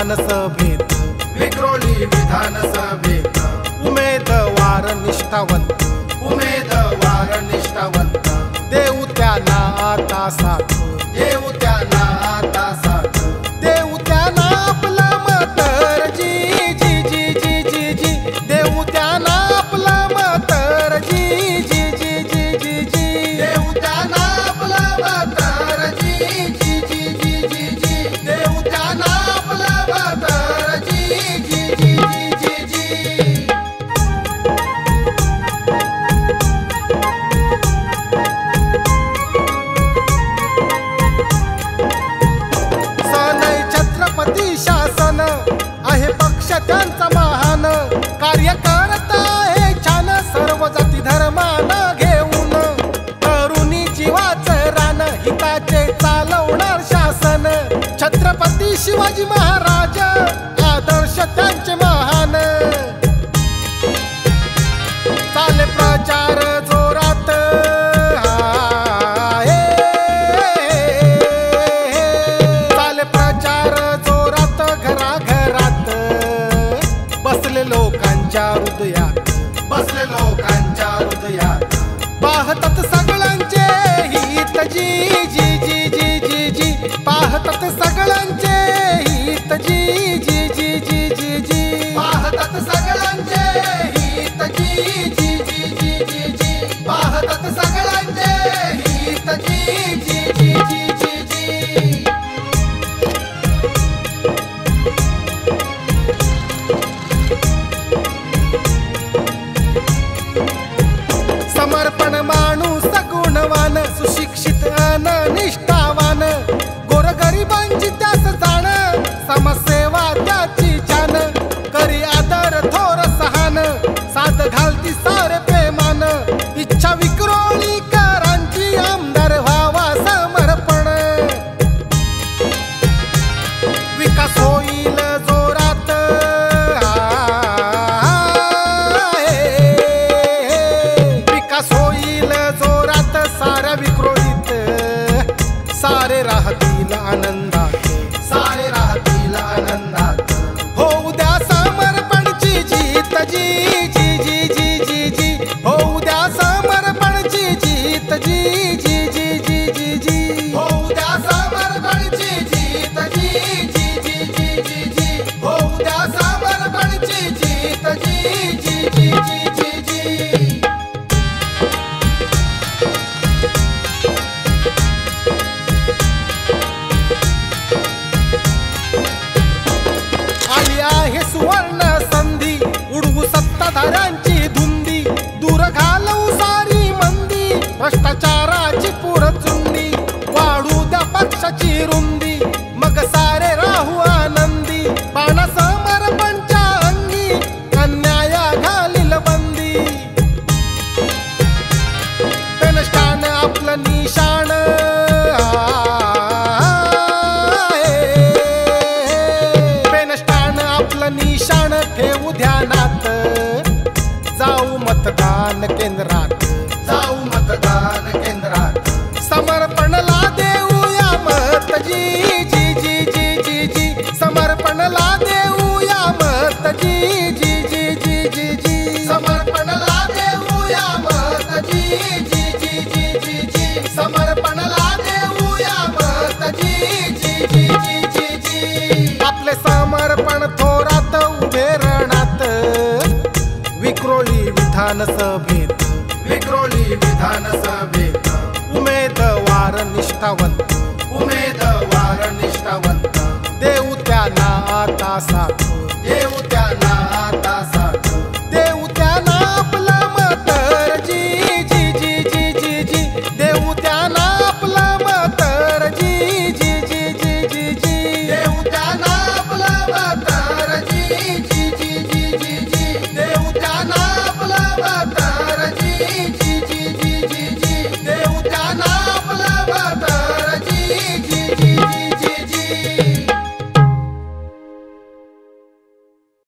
विधानसभेत, विक्रोळी विधानसभेत उमेदवार निष्ठावंत, उमेदवार निष्ठावंत देऊ त्यांना आता साथ, देऊ त्यांना आता साथ, देऊ त्यांना आपलं मतर जी जी जी जी जी जी, देऊ त्यांना आपलं मतर जी जी जी जी जी जी, देऊ त्यांना आपलं मतर जी जी जी जी जी जी, देऊ त्यांना आपलं मतर जी जी जी जी जी जी। सनई छत्रपती शासन आहे पक्ष त्यांचा महान, कार्यकर्ता आहे छान सर्व जाती धर्माना घेऊन, तरुणी जीवाचं रान हिताचे चालवणार शासन, छत्रपती शिवाजी महाराज आदर्श त्यांचे महान, चाले प्रचार जोरात चाले प्रचार जोरात घराघरात, बसले लोकांच्या हृदयात, बसले लोकांच्या हृदयात पाहतात सगळ्यांचे हित जी जी जी जी जी जी, पाहतात सगळ्यांचे हित जी जी जी जी जी जी, पाहतात सगळ्यांचे हित जी जी जी जी जी जी, पाहतात सगळ्यांचे हित जी जी जी जी जी जी। समर्पण माणूस गुणवान, सुशिक्षित अन निष्ठावान, गोरगरिबांची त्यास जाण, समसेवा त्याची छान, करी आदर थोर सहान, साथ घालती सारे प्रेमान, इच्छा विक्रोळीकरांची आमदार व्हावा समर्पण, विकास होईल जोरात विकास होईल जोरात साऱ्या विक्रोळीत, सारे राहतील आनंदात, सारे राहतील आनंदात हो उद्या समर्पणची जीत जी जी जी जी जी जी, हो उद्या समर्पणची जीत जी जी जी जी जी जी, हो उद्या समर्पणची जीत जी जी जी जी जी जी, हो उद्या समर्पणची जीत जी जी जी जी जी जी। आली आहे सुवर्ण संधी, उडवू सत्ताधाऱ्यांची धुंदी, दूर घालवू सारी मंदी, भ्रष्टाचाराची पुरचुंडी, वाढू द्या पक्षाची रुंदी, मग सारे राहू आनंदी, पाना समर्पणच्या अंगी अन्याया घालील बंदी, पेनस्टान आपलं निशाण पेनस्टान आपलं निशाण ठेवू ध्यानात, जाऊ मतदान केंद्रात, जाऊ मतदान केंद्रात समर्पणला देऊया मत जी जी जी जी जी जी, समर्पणला देऊया मत जी जी जी जी जी जी, समर्पणला देऊया मत जी जी जी जी जी जी, समर्पणला देऊया मत जी जी जी जी जी जी। आपले समर्पण थोरात उभे रणात, विक्रोळी विधानसभेत, विक्रोळी विधानसभेत उमेदवार निष्ठावंत, उमेदवार निष्ठावंत देऊ त्यांना आता साथ, देऊ त्यांना आता साथ, देऊ त्यांना आपलं मतर जी जी जी जी जी जी, देऊ त्यांना आपलं मतर जी जी जी जी जी जी, देऊ त्यांना आपलं मतर जी जी